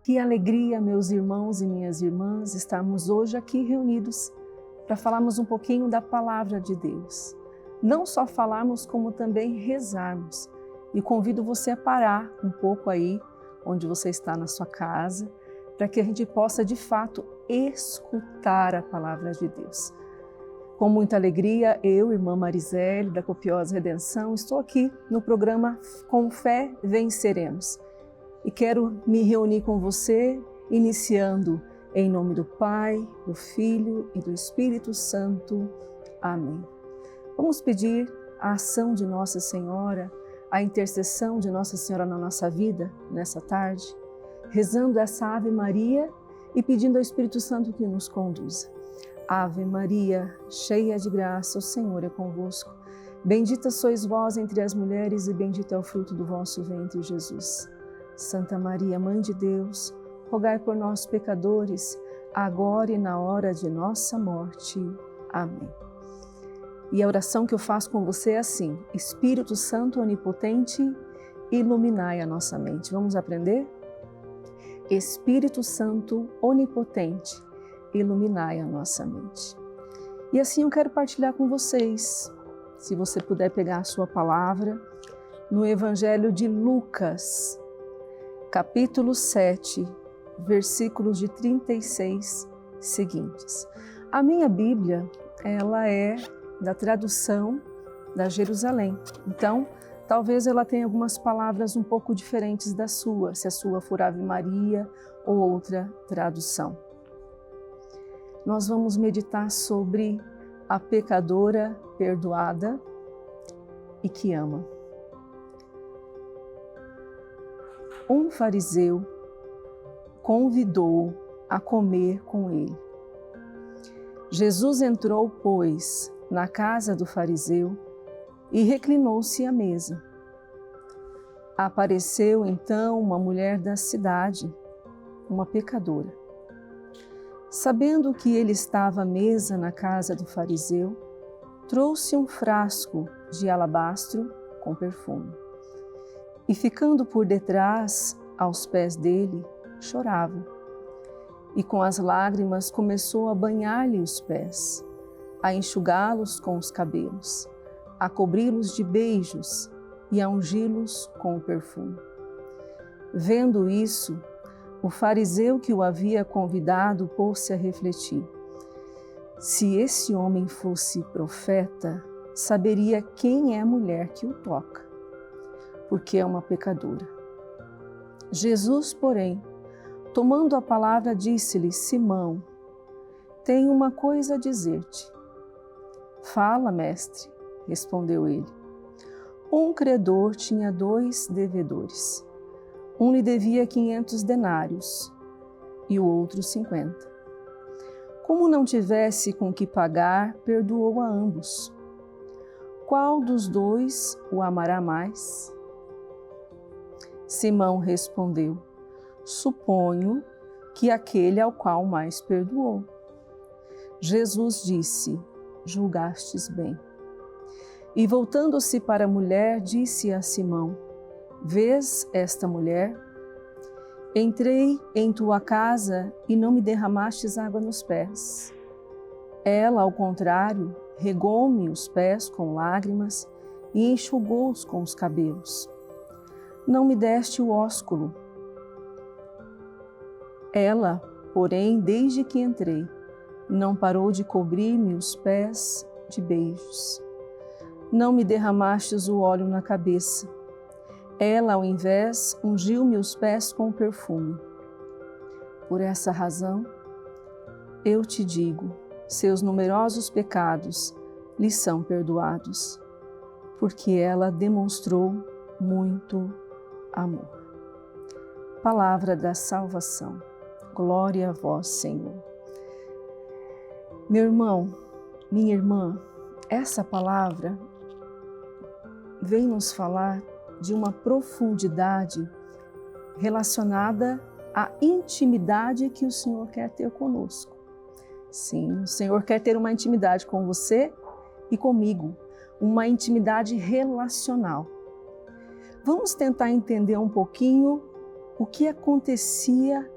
Que alegria, meus irmãos e minhas irmãs, estarmos hoje aqui reunidos para falarmos um pouquinho da Palavra de Deus. Não só falarmos, como também rezarmos. E convido você a parar um pouco aí, onde você está na sua casa, para que a gente possa, de fato, escutar a Palavra de Deus. Com muita alegria, eu, irmã Marisele, da Copiosa Redenção, estou aqui no programa Com Fé Venceremos. E quero me reunir com você, iniciando em nome do Pai, do Filho e do Espírito Santo. Amém. Vamos pedir a ação de Nossa Senhora, a intercessão de Nossa Senhora na nossa vida, nessa tarde, rezando essa Ave Maria e pedindo ao Espírito Santo que nos conduza. Ave Maria, cheia de graça, o Senhor é convosco. Bendita sois vós entre as mulheres e bendito é o fruto do vosso ventre, Jesus. Santa Maria, Mãe de Deus, rogai por nós, pecadores, agora e na hora de nossa morte. Amém. E a oração que eu faço com você é assim: Espírito Santo onipotente, iluminai a nossa mente. Vamos aprender? Espírito Santo onipotente, iluminai a nossa mente. E assim eu quero partilhar com vocês, se você puder pegar a sua palavra, no Evangelho de Lucas, capítulo 7, versículos de 36 seguintes. A minha Bíblia, ela é da tradução da Jerusalém. Então, talvez ela tenha algumas palavras um pouco diferentes da sua, se a sua for Ave Maria ou outra tradução. Nós vamos meditar sobre a pecadora perdoada e que ama. Um fariseu convidou-o a comer com ele. Jesus entrou, pois, na casa do fariseu e reclinou-se à mesa. Apareceu então uma mulher da cidade, uma pecadora. Sabendo que ele estava à mesa na casa do fariseu, trouxe um frasco de alabastro com perfume. E ficando por detrás, aos pés dele, chorava. E com as lágrimas começou a banhar-lhe os pés, a enxugá-los com os cabelos, a cobri-los de beijos e a ungi-los com o perfume. Vendo isso, o fariseu que o havia convidado pôs-se a refletir. Se esse homem fosse profeta, saberia quem é a mulher que o toca, porque é uma pecadora. Jesus, porém, tomando a palavra, disse-lhe: Simão, tenho uma coisa a dizer-te. Fala, mestre, respondeu ele. Um credor tinha 2 devedores. Um lhe devia 500 denários e o outro 50. Como não tivesse com que pagar, perdoou a ambos. Qual dos 2 o amará mais? Simão respondeu: Suponho que aquele ao qual mais perdoou. Jesus disse: Julgastes bem. E voltando-se para a mulher, disse a Simão: Vês esta mulher? Entrei em tua casa e não me derramastes água nos pés. Ela, ao contrário, regou-me os pés com lágrimas e enxugou-os com os cabelos. Não me deste o ósculo. Ela, porém, desde que entrei, não parou de cobrir-me os pés de beijos. Não me derramastes o óleo na cabeça. Ela, ao invés, ungiu-me os pés com perfume. Por essa razão, eu te digo, seus numerosos pecados lhe são perdoados, porque ela demonstrou muito amor. Palavra da salvação. Glória a vós, Senhor. Meu irmão, minha irmã, essa palavra vem nos falar de uma profundidade relacionada à intimidade que o Senhor quer ter conosco. Sim, o Senhor quer ter uma intimidade com você e comigo, uma intimidade relacional. Vamos tentar entender um pouquinho o que acontecia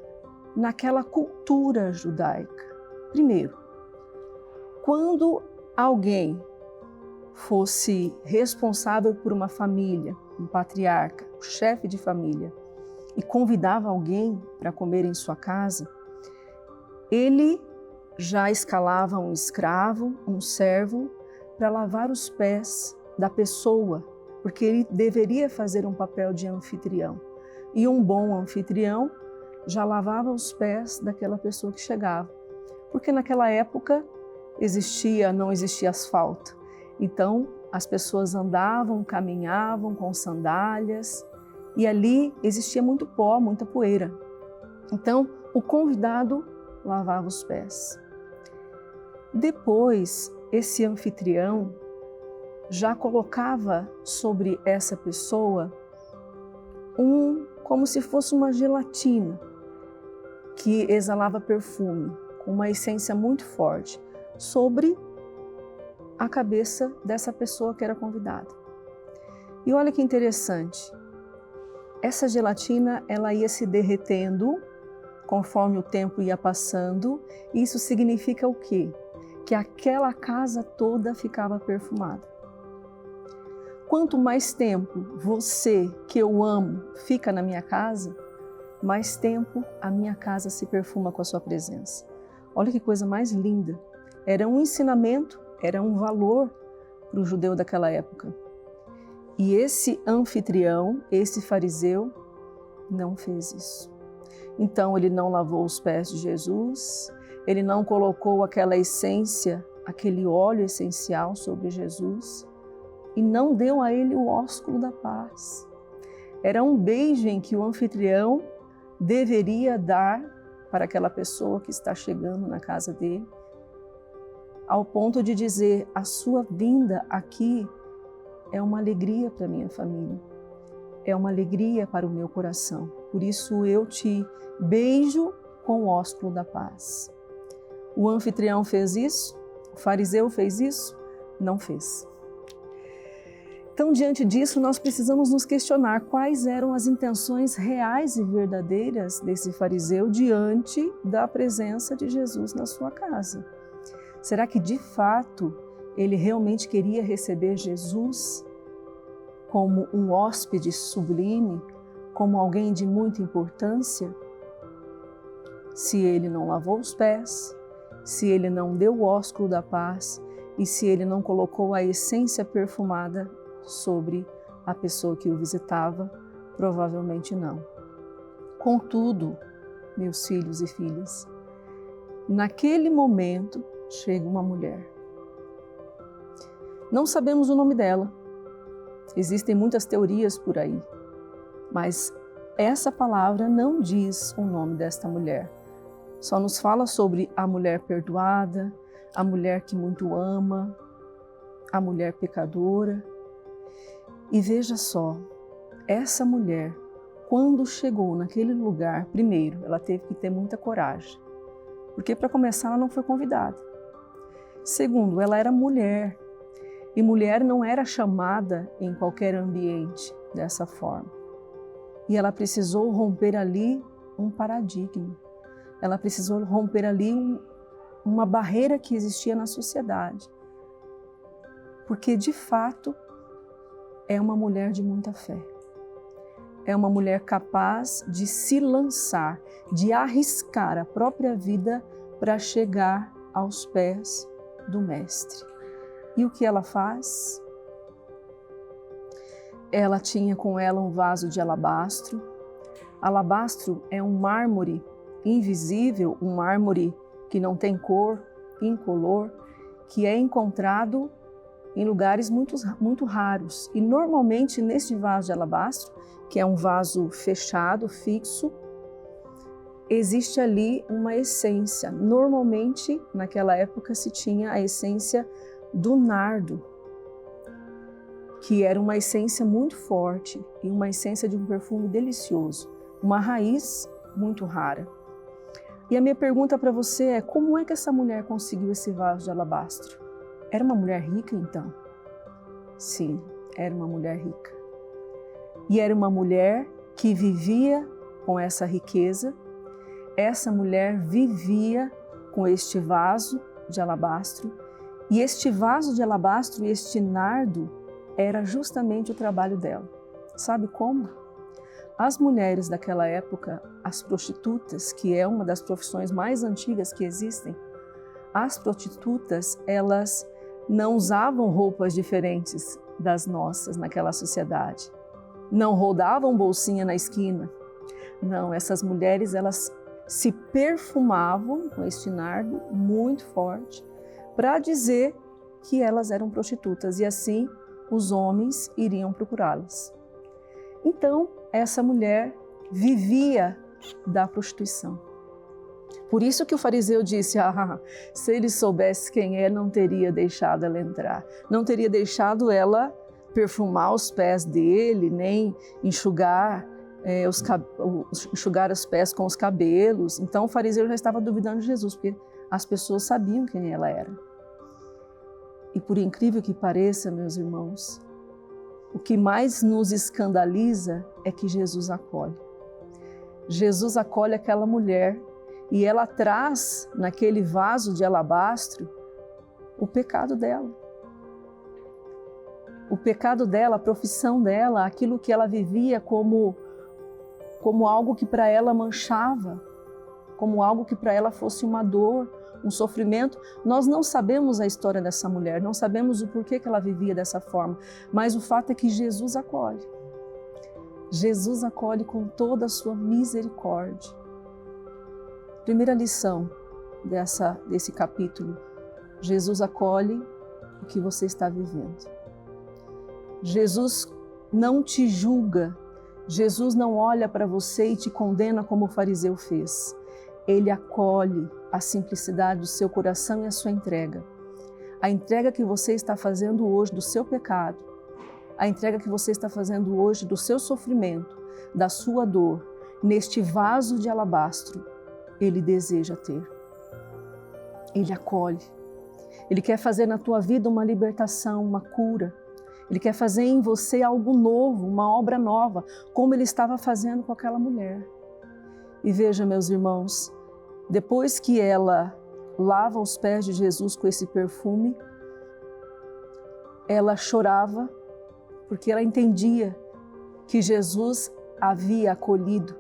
naquela cultura judaica. Primeiro, quando alguém fosse responsável por uma família, um patriarca, um chefe de família, e convidava alguém para comer em sua casa, ele já escalava um escravo, um servo, para lavar os pés da pessoa, porque ele deveria fazer um papel de anfitrião. E um bom anfitrião já lavava os pés daquela pessoa que chegava. Porque naquela época não existia asfalto. Então as pessoas andavam, caminhavam com sandálias e ali existia muito pó, muita poeira. Então o convidado lavava os pés. Depois, esse anfitrião já colocava sobre essa pessoa como se fosse uma gelatina que exalava perfume, com uma essência muito forte, sobre a cabeça dessa pessoa que era convidada. E olha que interessante, essa gelatina ela ia se derretendo conforme o tempo ia passando. Isso significa o quê? Que aquela casa toda ficava perfumada. Quanto mais tempo você, que eu amo, fica na minha casa, mais tempo a minha casa se perfuma com a sua presença. Olha que coisa mais linda. Era um ensinamento, era um valor para o judeu daquela época. E esse anfitrião, esse fariseu, não fez isso. Então ele não lavou os pés de Jesus, ele não colocou aquela essência, aquele óleo essencial sobre Jesus e não deu a ele o ósculo da paz. Era um beijo em que o anfitrião deveria dar para aquela pessoa que está chegando na casa dele, ao ponto de dizer: a sua vinda aqui é uma alegria para a minha família, é uma alegria para o meu coração. Por isso eu te beijo com o ósculo da paz. O anfitrião fez isso? O fariseu fez isso? Não fez. Então, diante disso, nós precisamos nos questionar quais eram as intenções reais e verdadeiras desse fariseu diante da presença de Jesus na sua casa. Será que, de fato, ele realmente queria receber Jesus como um hóspede sublime, como alguém de muita importância? Se ele não lavou os pés, se ele não deu o ósculo da paz e se ele não colocou a essência perfumada sobre a pessoa que o visitava, provavelmente não. Contudo, meus filhos e filhas, naquele momento chega uma mulher. Não sabemos o nome dela, existem muitas teorias por aí, mas essa palavra não diz o nome desta mulher. Só nos fala sobre a mulher perdoada, a mulher que muito ama, a mulher pecadora. E veja só, essa mulher, quando chegou naquele lugar, primeiro, ela teve que ter muita coragem, porque para começar ela não foi convidada. Segundo, ela era mulher, e mulher não era chamada em qualquer ambiente dessa forma. E ela precisou romper ali um paradigma, ela precisou romper ali uma barreira que existia na sociedade, porque de fato é uma mulher de muita fé. É uma mulher capaz de se lançar, de arriscar a própria vida para chegar aos pés do Mestre. E o que ela faz? Ela tinha com ela um vaso de alabastro. Alabastro é um mármore invisível, um mármore que não tem cor, incolor, que é encontrado em lugares muito raros. E normalmente neste vaso de alabastro, que é um vaso fechado, fixo, existe ali uma essência. Normalmente, naquela época, se tinha a essência do nardo, que era uma essência muito forte e uma essência de um perfume delicioso, uma raiz muito rara. E a minha pergunta para você é: como é que essa mulher conseguiu esse vaso de alabastro? Era uma mulher rica, então? Sim, era uma mulher rica. E era uma mulher que vivia com essa riqueza, essa mulher vivia com este vaso de alabastro, e este vaso de alabastro e este nardo era justamente o trabalho dela. Sabe como? As mulheres daquela época, as prostitutas, que é uma das profissões mais antigas que existem, as prostitutas, elas não usavam roupas diferentes das nossas naquela sociedade. Não rodavam bolsinha na esquina. Não, essas mulheres, elas se perfumavam com este nardo muito forte para dizer que elas eram prostitutas e assim os homens iriam procurá-las. Então, essa mulher vivia da prostituição. Por isso que o fariseu disse, se ele soubesse quem é, não teria deixado ela entrar. Não teria deixado ela perfumar os pés dele, nem enxugar os pés com os cabelos. Então o fariseu já estava duvidando de Jesus, porque as pessoas sabiam quem ela era. E por incrível que pareça, meus irmãos, o que mais nos escandaliza é que Jesus acolhe. Jesus acolhe aquela mulher e ela traz naquele vaso de alabastro o pecado dela. O pecado dela, a profissão dela, aquilo que ela vivia como algo que para ela manchava, como algo que para ela fosse uma dor, um sofrimento. Nós não sabemos a história dessa mulher, não sabemos o porquê que ela vivia dessa forma, mas o fato é que Jesus acolhe. Jesus acolhe com toda a sua misericórdia. Primeira lição desse capítulo, Jesus acolhe o que você está vivendo. Jesus não te julga, Jesus não olha para você e te condena como o fariseu fez. Ele acolhe a simplicidade do seu coração e a sua entrega. A entrega que você está fazendo hoje do seu pecado, a entrega que você está fazendo hoje do seu sofrimento, da sua dor, neste vaso de alabastro, Ele deseja ter. Ele acolhe. Ele quer fazer na tua vida uma libertação, uma cura. Ele quer fazer em você algo novo, uma obra nova, como Ele estava fazendo com aquela mulher. E veja, meus irmãos, depois que ela lava os pés de Jesus com esse perfume, ela chorava, porque ela entendia que Jesus havia acolhido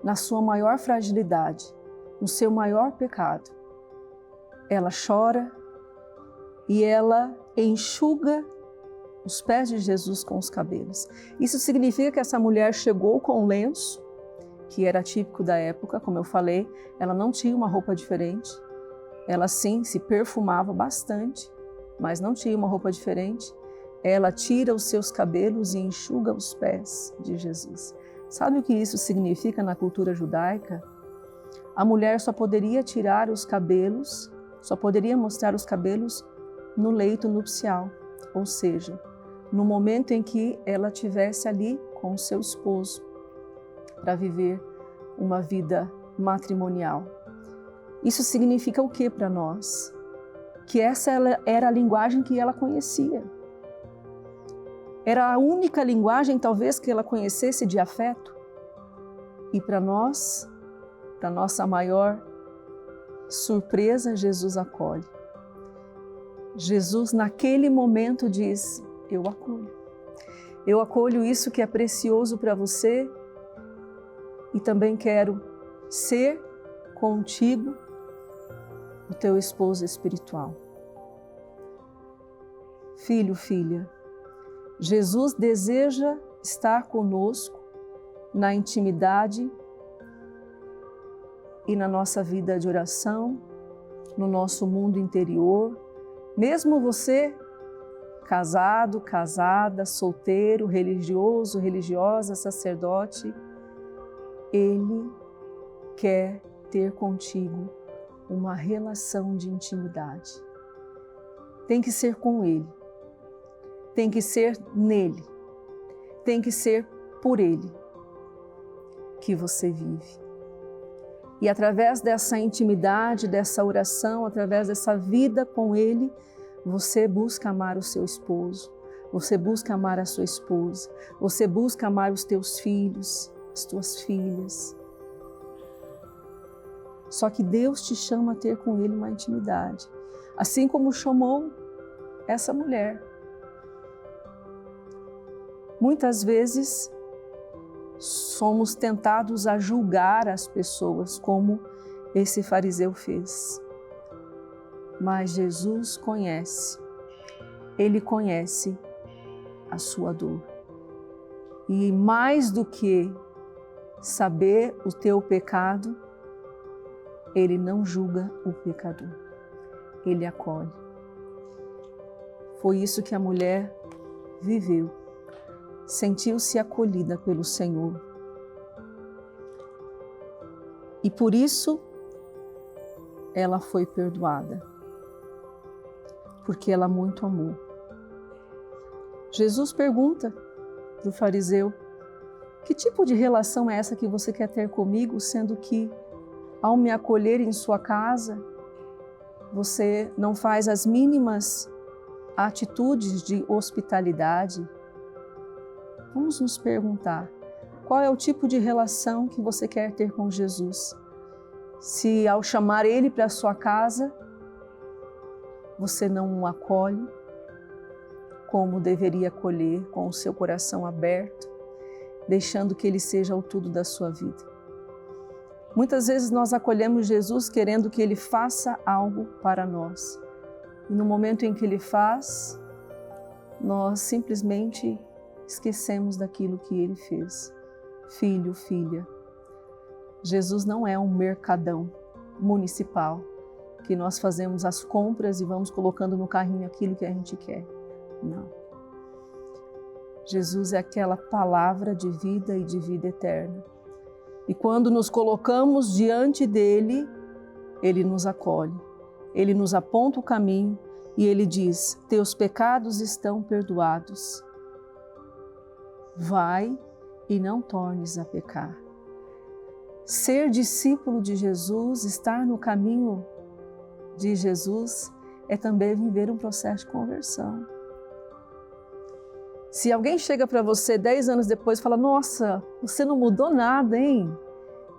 na sua maior fragilidade, no seu maior pecado. Ela chora e ela enxuga os pés de Jesus com os cabelos. Isso significa que essa mulher chegou com um lenço, que era típico da época, como eu falei, ela não tinha uma roupa diferente. Ela sim se perfumava bastante, mas não tinha uma roupa diferente. Ela tira os seus cabelos e enxuga os pés de Jesus. Sabe o que isso significa na cultura judaica? A mulher só poderia tirar os cabelos, só poderia mostrar os cabelos no leito nupcial, ou seja, no momento em que ela estivesse ali com o seu esposo para viver uma vida matrimonial. Isso significa o que para nós? Que essa era a linguagem que ela conhecia. Era a única linguagem, talvez, que ela conhecesse de afeto. E para nós, para nossa maior surpresa, Jesus acolhe. Jesus, naquele momento, diz: eu acolho. Eu acolho isso que é precioso para você e também quero ser contigo o teu esposo espiritual. Filho, filha, Jesus deseja estar conosco na intimidade e na nossa vida de oração, no nosso mundo interior. Mesmo você casado, casada, solteiro, religioso, religiosa, sacerdote, Ele quer ter contigo uma relação de intimidade. Tem que ser com Ele, tem que ser nele, tem que ser por Ele que você vive. E através dessa intimidade, dessa oração, através dessa vida com Ele, você busca amar o seu esposo, você busca amar a sua esposa, você busca amar os teus filhos, as tuas filhas. Só que Deus te chama a ter com Ele uma intimidade. Assim como chamou essa mulher. Muitas vezes somos tentados a julgar as pessoas, como esse fariseu fez. Mas Jesus conhece, Ele conhece a sua dor. E mais do que saber o teu pecado, Ele não julga o pecador, Ele acolhe. Foi isso que a mulher viveu. Sentiu-se acolhida pelo Senhor. E por isso ela foi perdoada, porque ela muito amou. Jesus pergunta para o fariseu: que tipo de relação é essa que você quer ter comigo, sendo que ao me acolher em sua casa, você não faz as mínimas atitudes de hospitalidade? Vamos nos perguntar, qual é o tipo de relação que você quer ter com Jesus? Se ao chamar Ele para a sua casa, você não o acolhe como deveria acolher, com o seu coração aberto, deixando que Ele seja o tudo da sua vida. Muitas vezes nós acolhemos Jesus querendo que Ele faça algo para nós. E no momento em que Ele faz, nós simplesmente esquecemos daquilo que Ele fez. Filho, filha, Jesus não é um mercadão municipal que nós fazemos as compras e vamos colocando no carrinho aquilo que a gente quer. Não. Jesus é aquela palavra de vida e de vida eterna. E quando nos colocamos diante dEle, Ele nos acolhe. Ele nos aponta o caminho e Ele diz: teus pecados estão perdoados. Vai e não tornes a pecar. Ser discípulo de Jesus, estar no caminho de Jesus, é também viver um processo de conversão. Se alguém chega para você 10 anos depois e fala: nossa, você não mudou nada, hein?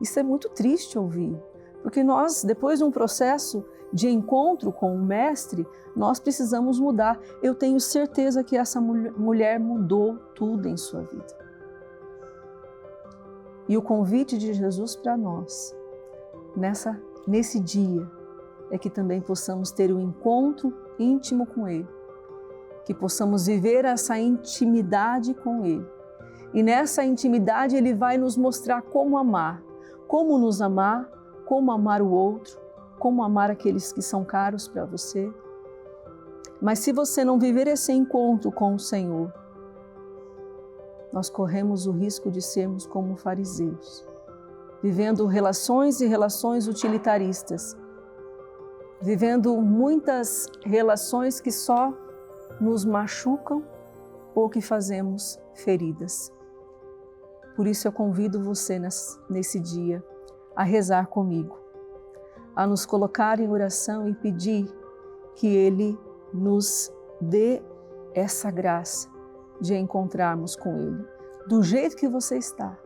Isso é muito triste ouvir, porque nós, depois de um processo de encontro com o Mestre, nós precisamos mudar. Eu tenho certeza que essa mulher mudou tudo em sua vida. E o convite de Jesus para nós, nesse dia, é que também possamos ter um encontro íntimo com Ele, que possamos viver essa intimidade com Ele. E nessa intimidade Ele vai nos mostrar como amar, como nos amar, como amar o outro, como amar aqueles que são caros para você. Mas se você não viver esse encontro com o Senhor, nós corremos o risco de sermos como fariseus, vivendo relações e relações utilitaristas, vivendo muitas relações que só nos machucam ou que fazemos feridas. Por isso eu convido você nesse dia a rezar comigo, a nos colocar em oração e pedir que Ele nos dê essa graça de encontrarmos com Ele, do jeito que você está,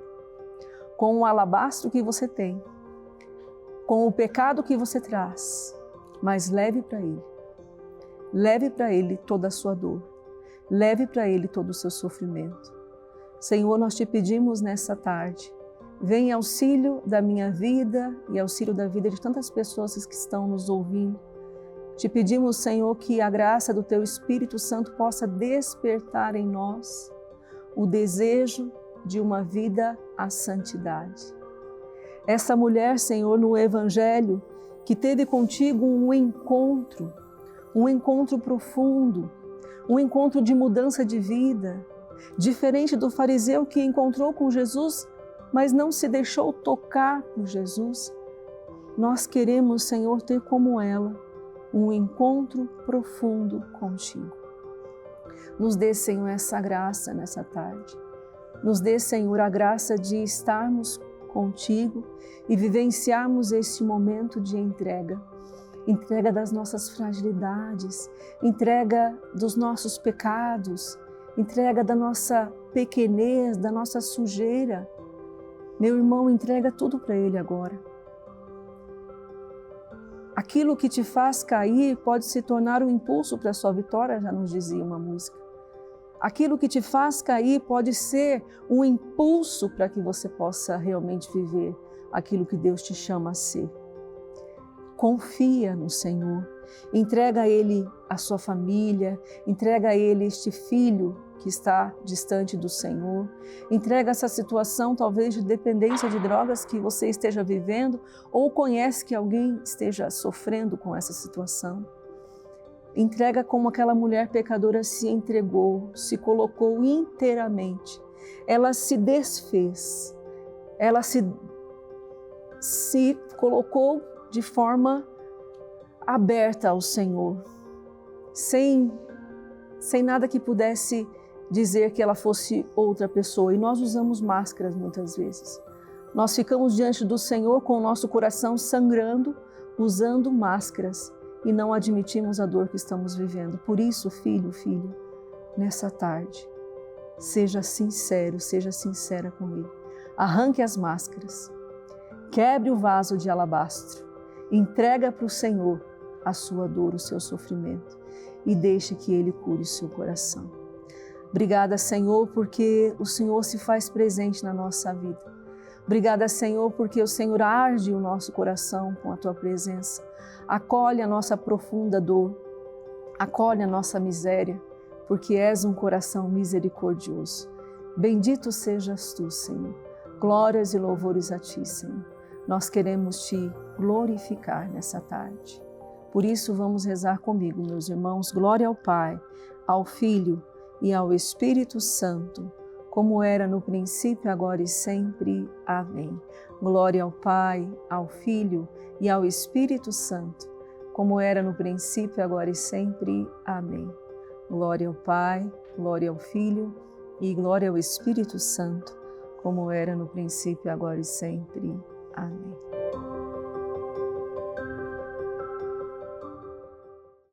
com o alabastro que você tem, com o pecado que você traz, mas leve para Ele. Leve para Ele toda a sua dor, leve para Ele todo o seu sofrimento. Senhor, nós te pedimos nessa tarde, vem em auxílio da minha vida e auxílio da vida de tantas pessoas que estão nos ouvindo. Te pedimos, Senhor, que a graça do Teu Espírito Santo possa despertar em nós o desejo de uma vida à santidade. Essa mulher, Senhor, no Evangelho, que teve contigo um encontro profundo, um encontro de mudança de vida, diferente do fariseu que encontrou com Jesus, mas não se deixou tocar por Jesus. Nós queremos, Senhor, ter como ela um encontro profundo contigo. Nos dê, Senhor, essa graça nessa tarde. Nos dê, Senhor, a graça de estarmos contigo e vivenciarmos este momento de entrega. Entrega das nossas fragilidades, entrega dos nossos pecados, entrega da nossa pequenez, da nossa sujeira. Meu irmão, entrega tudo para Ele agora. Aquilo que te faz cair pode se tornar um impulso para a sua vitória, já nos dizia uma música. Aquilo que te faz cair pode ser um impulso para que você possa realmente viver aquilo que Deus te chama a ser. Confia no Senhor, entrega a Ele a sua família, entrega a Ele este filho que está distante do Senhor, entrega essa situação talvez de dependência de drogas que você esteja vivendo ou conhece que alguém esteja sofrendo com essa situação. Entrega como aquela mulher pecadora se entregou, se colocou inteiramente. Ela se desfez, ela se colocou de forma aberta ao Senhor, sem nada que pudesse dizer que ela fosse outra pessoa. E nós usamos máscaras muitas vezes. Nós ficamos diante do Senhor com o nosso coração sangrando, usando máscaras, e não admitimos a dor que estamos vivendo. Por isso, filho, filha, nessa tarde, seja sincero, seja sincera com Ele. Arranque as máscaras, quebre o vaso de alabastro, entrega para o Senhor a sua dor, o seu sofrimento e deixe que Ele cure o seu coração. Obrigada, Senhor, porque o Senhor se faz presente na nossa vida. Obrigada, Senhor, porque o Senhor arde o nosso coração com a Tua presença. Acolhe a nossa profunda dor, acolhe a nossa miséria, porque és um coração misericordioso. Bendito sejas Tu, Senhor. Glórias e louvores a Ti, Senhor. Nós queremos Te glorificar nessa tarde. Por isso, vamos rezar comigo, meus irmãos. Glória ao Pai, ao Filho e ao Espírito Santo, como era no princípio, agora e sempre. Amém. Glória ao Pai, ao Filho e ao Espírito Santo, como era no princípio, agora e sempre. Amém. Glória ao Pai, glória ao Filho e glória ao Espírito Santo, como era no princípio, agora e sempre. Amém.